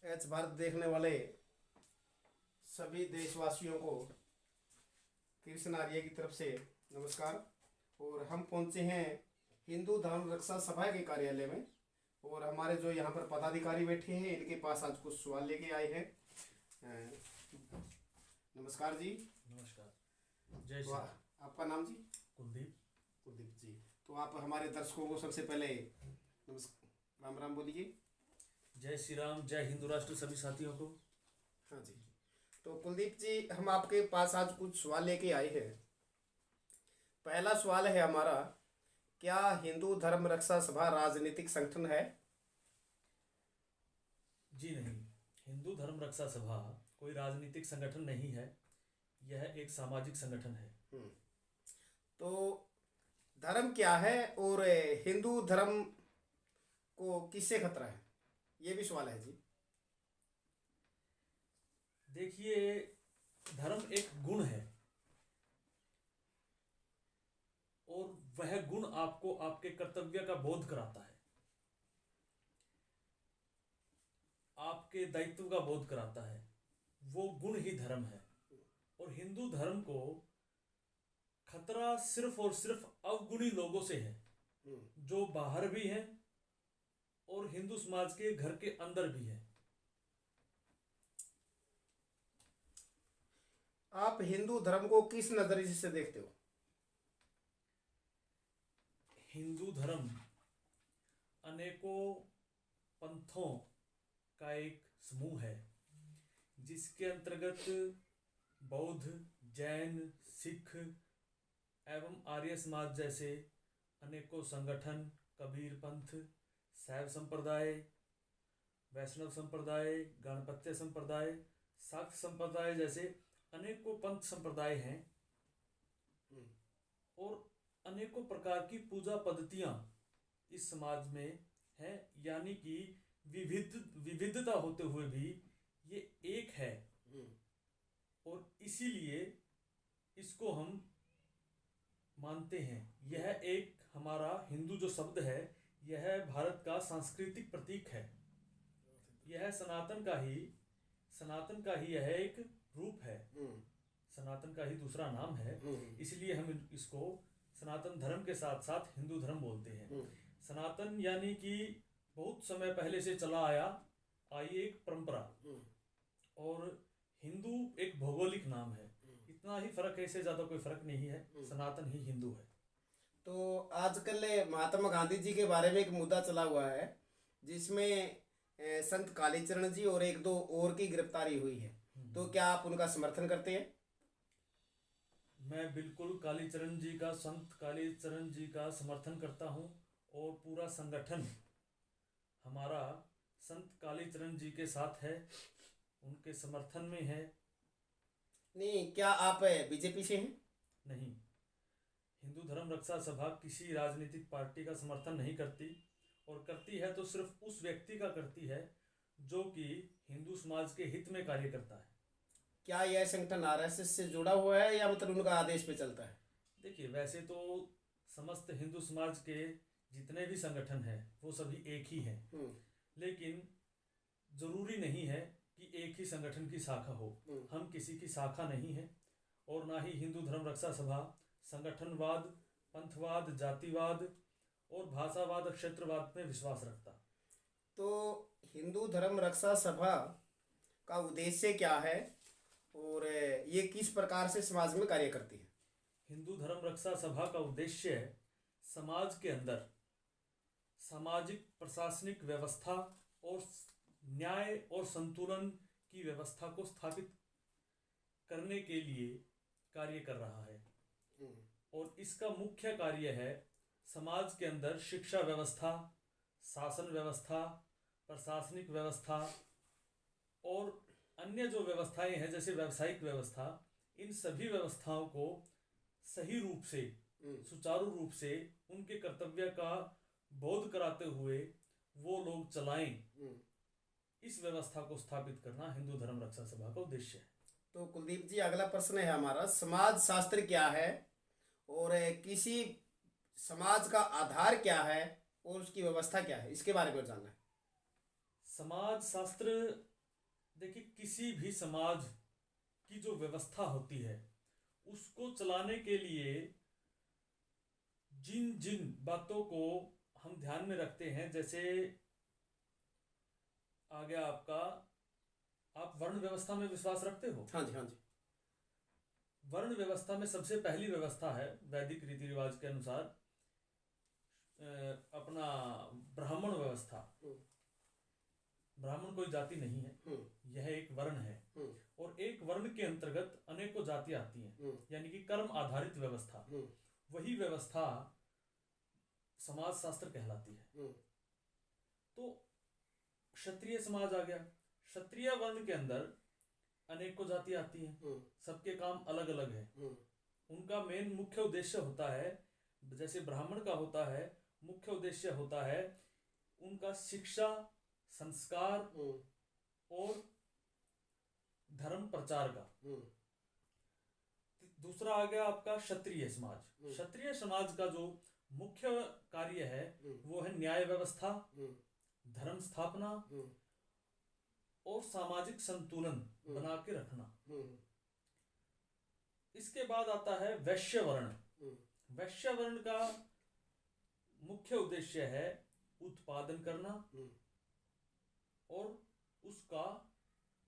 H Bharat देखने वाले सभी देशवासियों को कृष्ण आर्य की तरफ से नमस्कार। और हम पहुंचे हैं हिंदू धर्म रक्षा सभा के कार्यालय में, और हमारे जो यहाँ पर पदाधिकारी बैठे हैं इनके पास आज कुछ सवाल लेके आए हैं। नमस्कार जी। नमस्कार। जय तो श्री राम। आपका नाम जी? कुलदीप। कुलदीप जी। तो आप हमारे दर्शकों को सबसे पहले नमस्कार, राम राम बोलिए। जय श्री राम, जय हिंदू राष्ट्र सभी साथियों को। हाँ जी। तो कुलदीप जी, हम आपके पास आज कुछ सवाल लेके आए हैं। पहला सवाल है हमारा, क्या हिंदू धर्म रक्षा सभा राजनीतिक संगठन है? जी नहीं, हिंदू धर्म रक्षा सभा कोई राजनीतिक संगठन नहीं है। यह एक सामाजिक संगठन है। तो धर्म क्या है और हिंदू धर्म को किससे खतरा है, ये भी सवाल है जी। देखिए, धर्म एक गुण है और वह गुण आपको आपके कर्तव्य का बोध कराता है, आपके दायित्व का बोध कराता है। वो गुण ही धर्म है। और हिंदू धर्म को खतरा सिर्फ और सिर्फ अवगुणी लोगों से है, जो बाहर भी हैं और हिंदू समाज के घर के अंदर भी है। आप हिंदू धर्म को किस नजरिए से देखते हो? हिंदू धर्म अनेकों पंथों का एक समूह है, जिसके अंतर्गत बौद्ध, जैन, सिख एवं आर्य समाज जैसे अनेकों संगठन, कबीर पंथ, शैव संप्रदाय, वैष्णव संप्रदाय, गणपत्य संप्रदाय, शाक्त संप्रदाय जैसे अनेकों पंथ संप्रदाय हैं। और अनेकों प्रकार की पूजा पद्धतियां इस समाज में हैं, यानी कि विविधता होते हुए भी ये एक है। और इसीलिए इसको हम मानते हैं। यह एक हमारा हिंदू जो शब्द है, यह भारत का सांस्कृतिक प्रतीक है। यह सनातन का ही यह एक रूप है। सनातन का ही दूसरा नाम है। इसलिए हम इसको सनातन धर्म के साथ साथ हिंदू धर्म बोलते हैं। सनातन यानी कि बहुत समय पहले से चला आई एक परंपरा, और हिंदू एक भौगोलिक नाम है। इतना ही फर्क है, इससे ज्यादा कोई फर्क नहीं है। सनातन ही हिंदू है। तो आजकल महात्मा गांधी जी के बारे में एक मुद्दा चला हुआ है, जिसमें संत कालीचरण जी और एक दो और की गिरफ्तारी हुई है। तो क्या आप उनका समर्थन करते हैं? मैं बिल्कुल संत कालीचरण जी का समर्थन करता हूँ। और पूरा संगठन हमारा संत कालीचरण जी के साथ है, उनके समर्थन में है। नहीं, क्या आप बीजेपी से हैं? नहीं, हिंदू धर्म रक्षा सभा किसी राजनीतिक पार्टी का समर्थन नहीं करती, और करती है तो सिर्फ उस व्यक्ति का करती है जो कि हिंदू समाज के हित में कार्य करता है। क्या यह संगठन आरएसएस से जुड़ा हुआ है या मतलब उनका आदेश पे चलता है? देखिए, वैसे तो समस्त हिंदू समाज के जितने भी संगठन हैं वो सभी एक ही हैं, लेकिन जरूरी नहीं है कि एक ही संगठन की शाखा हो। हम किसी की शाखा नहीं है, और ना ही हिंदू धर्म रक्षा सभा संगठनवाद, पंथवाद, जातिवाद और भाषावाद, क्षेत्रवाद में विश्वास रखता। तो हिंदू धर्म रक्षा सभा का उद्देश्य क्या है और ये किस प्रकार से समाज में कार्य करती है? हिंदू धर्म रक्षा सभा का उद्देश्य है समाज के अंदर सामाजिक प्रशासनिक व्यवस्था और न्याय और संतुलन की व्यवस्था को स्थापित करने के लिए कार्य कर रहा है। और इसका मुख्य कार्य है समाज के अंदर शिक्षा व्यवस्था, शासन व्यवस्था, प्रशासनिक व्यवस्था और अन्य जो व्यवस्थाएं हैं जैसे व्यावसायिक व्यवस्था, इन सभी व्यवस्थाओं को सही रूप से, सुचारू रूप से उनके कर्तव्य का बोध कराते हुए वो लोग चलाएं। इस व्यवस्था को स्थापित करना हिंदू धर्म रक्षा सभा का उद्देश्य है। तो कुलदीप जी, अगला प्रश्न है हमारा, समाज शास्त्र क्या है और किसी समाज का आधार क्या है और उसकी व्यवस्था क्या है, इसके बारे में जानना है। समाज शास्त्र देखिए, किसी भी समाज की जो व्यवस्था होती है उसको चलाने के लिए जिन जिन बातों को हम ध्यान में रखते हैं, जैसे आ गया आपका, आप वर्ण व्यवस्था में विश्वास रखते हो? हाँ जी, हाँ जी। वर्ण व्यवस्था में सबसे पहली व्यवस्था है वैदिक रीति रिवाज के अनुसार अपना ब्राह्मण व्यवस्था। ब्राह्मण कोई जाति नहीं है, यह एक वर्ण है, और एक वर्ण के अंतर्गत अनेकों जाति आती हैं, यानी कि कर्म आधारित व्यवस्था। वही व्यवस्था समाज शास्त्र कहलाती है। तो क्षत्रिय समाज आ गया। क्षत्रिय वर्ण के अंदर अनेकों जाति आती हैं, सबके काम अलग अलग है। उनका मेन मुख्य उद्देश्य होता है, जैसे ब्राह्मण का होता है, मुख्य उद्देश्य होता है उनका शिक्षा, संस्कार और धर्म प्रचार का। दूसरा आ गया आपका क्षत्रिय समाज। क्षत्रिय समाज का जो मुख्य कार्य है वो है न्याय व्यवस्था, धर्म स्थापना और सामाजिक संतुलन बना के रखना। इसके बाद आता है वैश्य वर्ण। वैश्य वर्ण का मुख्य उद्देश्य है उत्पादन करना और उसका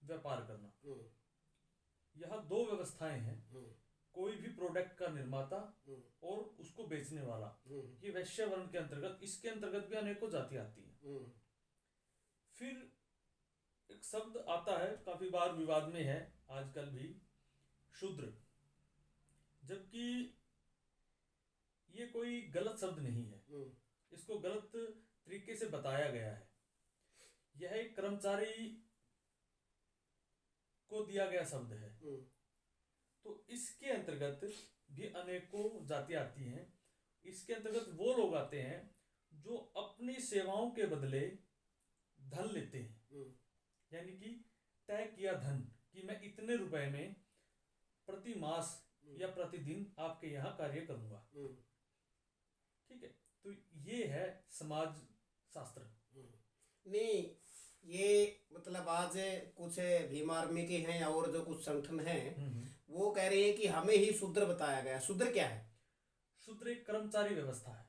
व्यापार करना। यह दो व्यवस्थाएं हैं, कोई भी प्रोडक्ट का निर्माता और उसको बेचने वाला, ये वैश्य वर्ण के अंतर्गत। इसके अंतर्गत भी अनेकों जाति आती हैं। फिर एक शब्द आता है, काफी बार विवाद में है आजकल भी, शूद्र। जबकि ये कोई गलत शब्द नहीं है, इसको गलत तरीके से बताया गया है। यह एक कर्मचारी को दिया गया शब्द है। तो इसके अंतर्गत भी अनेकों जाति आती हैं। इसके अंतर्गत वो लोग आते हैं जो अपनी सेवाओं के बदले धन लेते हैं, यानी कि तय किया धन कि मैं इतने रुपए में प्रति मास या प्रतिदिन आपके यहाँ कार्य करूंगा। ठीक है, तो ये है समाज शास्त्र। नहीं, ये मतलब आज कुछ भीम आर्मी के हैं या और जो कुछ संगठन हैं वो कह रहे हैं कि हमें ही शूद्र बताया गया। शूद्र क्या है? शूद्र एक कर्मचारी व्यवस्था है,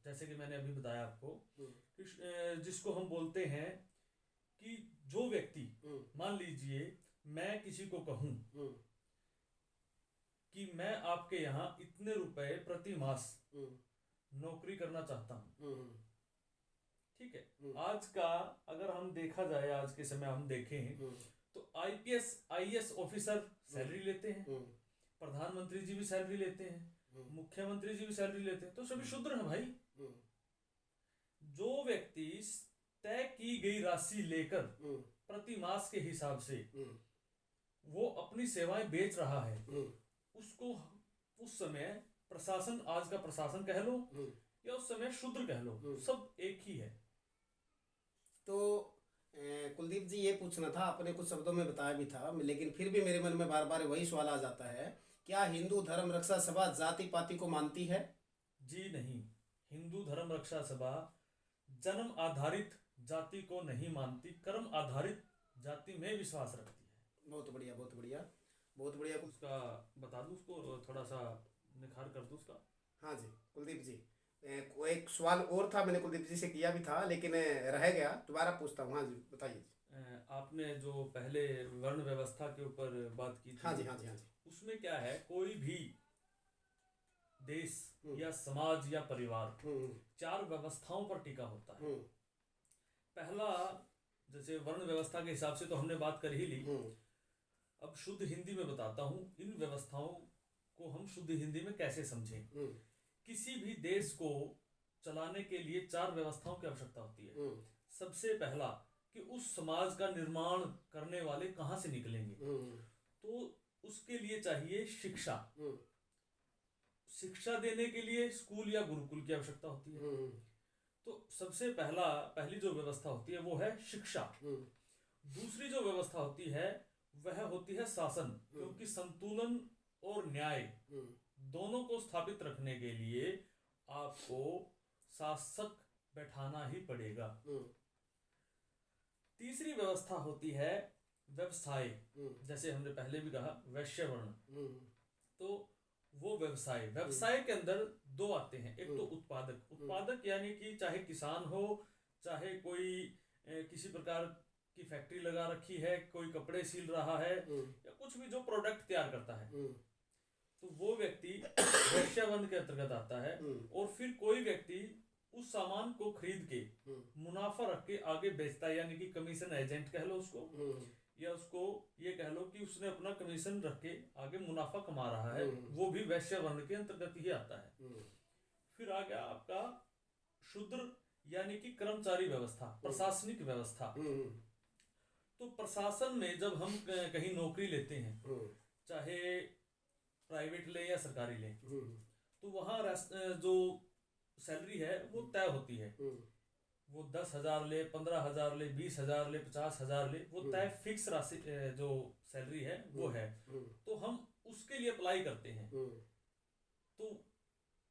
जैसे कि मैंने अभी बताया आपको, जिसको हम बोलते हैं कि जो व्यक्ति, मान लीजिए मैं किसी को कहूं कि मैं आपके यहाँ इतने रुपए प्रति मास नौकरी करना चाहता हूं। ठीक है, आज का अगर हम देखा जाए, आज के समय हम देखें तो आईपीएस आईएएस ऑफिसर सैलरी लेते हैं, प्रधानमंत्री जी भी सैलरी लेते हैं, मुख्यमंत्री जी भी सैलरी लेते हैं, तो सभी शूद्र हैं भाई। जो व्यक्ति तय की गई राशि लेकर प्रति मास के हिसाब से वो अपनी सेवाएं बेच रहा है, उसको उस समय प्रशासन, आज का प्रशासन कह लो या उस समय शूद्र कह लो, सब एक ही है। तो कुलदीप जी, ये पूछना था, आपने कुछ शब्दों में बताया भी था, लेकिन फिर भी मेरे मन में बार बार वही सवाल आ जाता है, क्या हिंदू धर्म रक्षा सभा जाति पाति को मानती है? जी नहीं, हिंदू धर्म रक्षा सभा जन्म आधारित जाति को नहीं मानती, कर्म आधारित जाति में विश्वास रखती है। बहुत बढ़िया, बहुत बढ़िया, बहुत बढ़िया। उसका बता दूं, उसको थोड़ा सा निखार कर दूं उसका। हाँ जी कुलदीप जी, एक सवाल और था, मैंने कुलदीप जी से किया भी था लेकिन रह गया, दोबारा पूछता हूँ। हाँ जी बताइए। आपने जो पहले वर्ण व्यवस्था के ऊपर बात की थी, हाँ जी, हाँ जी, हाँ जी, उसमें क्या है, कोई भी देश या समाज या परिवार 4 व्यवस्थाओं पर टिका होता है। पहला, जैसे वर्ण व्यवस्था के हिसाब से तो हमने बात कर ही ली, अब शुद्ध हिंदी में बताता हूँ इन व्यवस्थाओं को हम शुद्ध हिंदी में कैसे समझें। किसी भी देश को चलाने के लिए 4 व्यवस्थाओं की आवश्यकता होती है। सबसे पहला कि उस समाज का निर्माण करने वाले कहाँ से निकलेंगे, तो उसके लिए चाहिए शिक्षा। शिक्षा देने के लिए स्कूल या गुरुकुल की आवश्यकता होती है। तो सबसे पहली जो व्यवस्था होती है वो है शिक्षा। दूसरी जो व्यवस्था होती है वह होती है शासन, क्योंकि संतुलन और न्याय दोनों को स्थापित रखने के लिए आपको शासक बैठाना ही पड़ेगा। तीसरी व्यवस्था होती है व्यवसाय, जैसे हमने पहले भी कहा वैश्य वर्ण, तो वो व्यवसाय के अंदर दो आते हैं। एक तो उत्पादक यानी कि चाहे किसान हो, चाहे कोई किसी प्रकार की फैक्ट्री लगा रखी है, कोई कपड़े सील रहा है, या कुछ भी जो प्रोडक्ट तैयार करता है, तो वो व्यक्ति वैश्य वर्ण के अंतर्गत आता है। और फिर कोई व्यक्ति उस सामान को खरीद के मुनाफा रख के आगे बेचता है, यानी कि कमीशन एजेंट कह लो उसको, या उसको ये कह लो कि उसने अपना कमीशन रख के आगे मुनाफा कमा रहा है, वो भी वैश्य वर्ण के अंतर्गत ही आता है। फिर आ गया आपका शूद्र यानी कि कर्मचारी व्यवस्था, प्रशासनिक व्यवस्था। तो प्रशासन में जब हम कहीं नौकरी लेते हैं, चाहे प्राइवेट ले या सरकारी ले, तो वहाँ जो सैलरी है वो तय होती है। वो 10,000 ले, 15,000 ले, 20,000 ले, 50,000 ले, वो तय फिक्स राशि जो सैलरी है वो है। तो हम उसके लिए अप्लाई करते हैं, तो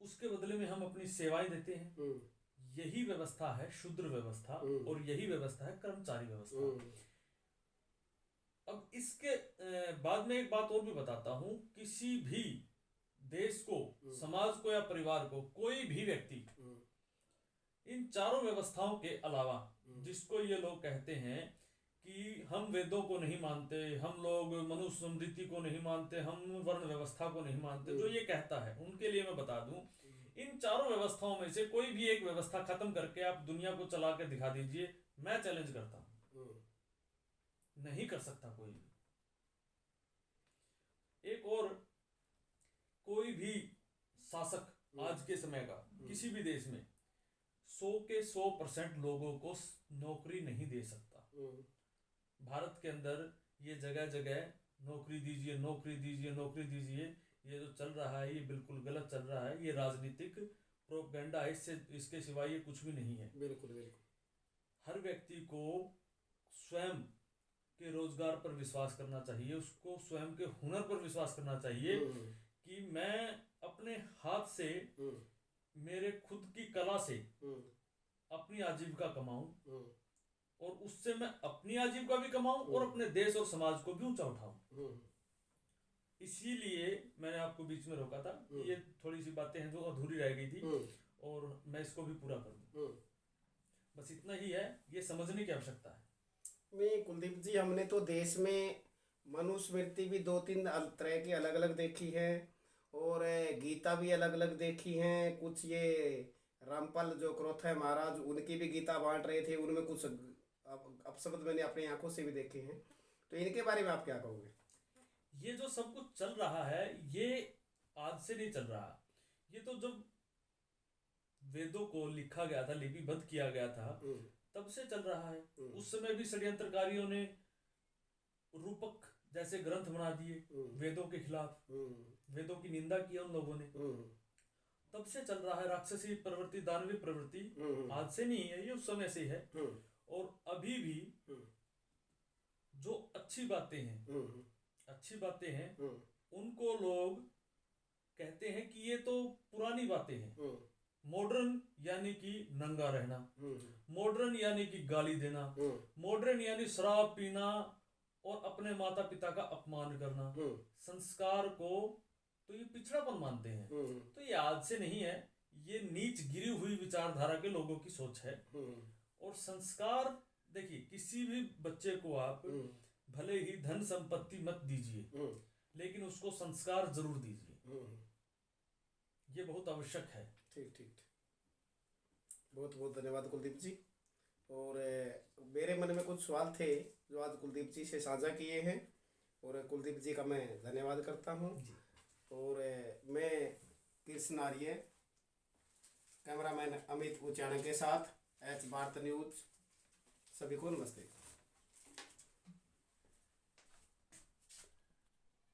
उसके बदले में हम अपनी सेवाएं देते हैं। यही व्यवस्था है शूद्र व्यवस्था, और यही व्यवस्था है कर्मचारी व्यवस्था। अब इसके बाद में एक बात और भी बताता हूं, किसी भी देश को, समाज को या परिवार को कोई भी व्यक्ति इन चारों व्यवस्थाओं के अलावा, जिसको ये लोग कहते हैं कि हम वेदों को नहीं मानते, हम लोग मनुष्य स्मृति को नहीं मानते, हम वर्ण व्यवस्था को नहीं मानते, जो ये कहता है उनके लिए मैं बता दूं, इन चारों व्यवस्थाओं में से कोई भी एक व्यवस्था खत्म करके आप दुनिया को चला के दिखा दीजिए, मैं चैलेंज करता हूं, नहीं कर सकता कोई भी। एक और कोई भी शासक आज के समय का किसी भी देश में 100 के 100% लोगों को नौकरी नहीं दे सकता। भारत के अंदर ये जगह जगह नौकरी दीजिए, नौकरी दीजिए, नौकरी दीजिए, ये जो चल रहा है ये बिल्कुल गलत चल रहा है। ये राजनीतिक प्रोपेगेंडा है, इसके सिवाय ये कुछ भी नहीं है। बिल्कुल बिल्कुल। हर व्यक्ति को स्वयं के रोजगार पर विश्वास करना चाहिए, उसको स्वयं के हुनर पर विश्वास करना चाहिए कि मैं अपने हाथ से, मेरे खुद की कला से अपनी आजीविका कमाऊं, और उससे मैं अपनी आजीविका भी कमाऊं और अपने देश और समाज को भी ऊंचा उठाऊं। इसीलिए मैंने आपको बीच में रोका था, ये थोड़ी सी बातें हैं जो अधूरी रह गई थी, और मैं इसको भी पूरा कर दूं। बस इतना ही है, ये समझने की आवश्यकता है। मैं कुलदीप जी, हमने तो देश में मनुस्मृति भी 2-3 तरह की अलग अलग देखी है, और गीता भी अलग अलग देखी हैं। कुछ ये रामपाल जो क्रोथ है महाराज, उनकी भी गीता बांट रहे थे, उनमें कुछ अपशब्द मैंने अपनी आंखों से भी देखे हैं। तो इनके बारे में आप क्या कहोगे? ये जो सब कुछ चल रहा है ये आज से नहीं चल रहा, ये तो जब वेदों को लिखा गया था, लिपिबद्ध किया गया था, तब से चल रहा है। उस समय भी षड्यंत्रकारियों ने रूपक जैसे ग्रंथ बना दिए वेदों के खिलाफ, वेदों की निंदा की उन लोगों ने, तब से चल रहा है। राक्षसी प्रवृत्ति, दानवी प्रवृत्ति आज से नहीं है, ये उस समय से है। और अभी भी जो अच्छी बातें हैं उनको लोग कहते हैं कि ये तो पुरानी बातें हैं। मॉडर्न यानी कि नंगा रहना, मॉडर्न यानी कि गाली देना, मॉडर्न यानी शराब पीना और अपने माता पिता का अपमान करना, संस्कार को तो ये पिछड़ापन मानते हैं। तो ये आज से नहीं है, ये नीच गिरी हुई विचारधारा के लोगों की सोच है। और संस्कार, देखिए किसी भी बच्चे को आप भले ही धन संपत्ति मत दीजिए, लेकिन उसको संस्कार जरूर दीजिए, ये बहुत आवश्यक है। ठीक ठीक, बहुत बहुत धन्यवाद कुलदीप जी। और मेरे मन में कुछ सवाल थे जो आज कुलदीप जी से साझा किए हैं, और कुलदीप जी का मैं धन्यवाद करता हूं। और मैं कृष्ण आर्य, कैमरामैन अमित उचाना के साथ एच भारत न्यूज, सभी को नमस्ते।